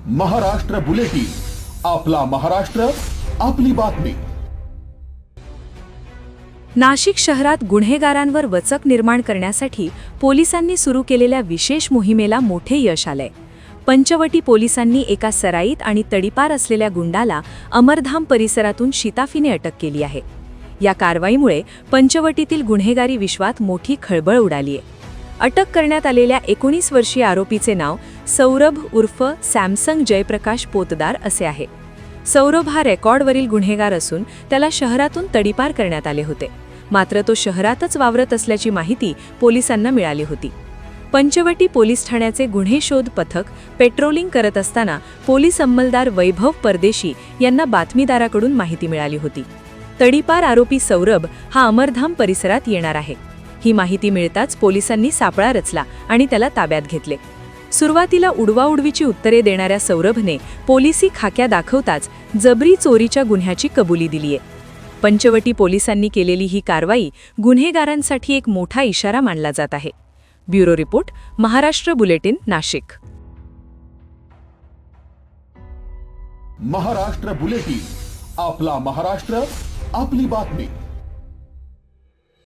Maharashtra bulletin, आपला महाराष्ट्र, आपली बातमी। नाशिक शहरात गुन्हेगारांवर वचक निर्माण करण्यासाठी पोलिसांनी सुरू केलेल्या विशेष मोहिमेला मोठे यश आलंय। पंचवटी पोलिसांनी एका सराईत आणि तडीपार असलेल्या गुंडाला अमरधाम परिसरातून शिताफीने अटक केली आहे। या कारवाईमुळे पंचवटीतील गुन्हेगारी विश्वात मोठी खळबळ उडाली आहे। अटक करण्यात आलेल्या 19 वर्षीय आरोपीचे नाव सौरभ उर्फ सॅमसंग जयप्रकाश पोतदार असे आहे। सौरभ हा रेकॉर्डवरील गुन्हेगार असून त्याला शहरातून तडीपार करण्यात आले होते, मात्र तो शहरातच वावरत असल्याची माहिती पोलिसांना मिळाली होती। पंचवटी पोलीस ठाण्याचे गुन्हे शोध पथक पेट्रोलिंग करत असताना पोलीस अंमलदार वैभव परदेशी यांना बातमीदाराकडून माहिती मिळाली होती। तडीपार आरोपी सौरभ हा अमरधाम परिसरात येणार आहे। ही माहिती मिळताच पोलिसांनी सापळा रचला आणि त्याला ताब्यात घेतले। सुरुवातीला उडवाउडवीची उत्तरे देणाऱ्या सौरभने पोलिसी खाक्या दाखवताच जबरी चोरीच्या गुन्ह्याची कबुली दिलीये। पंचवटी पोलिसांनी केलेली ही कारवाई गुन्हेगारांसाठी एक मोठा इशारा मानला जात आहे। Bureau report, Maharashtra bulletin, Nashik. Maharashtra bulletin, आपला महाराष्ट्र, आपली बातमी।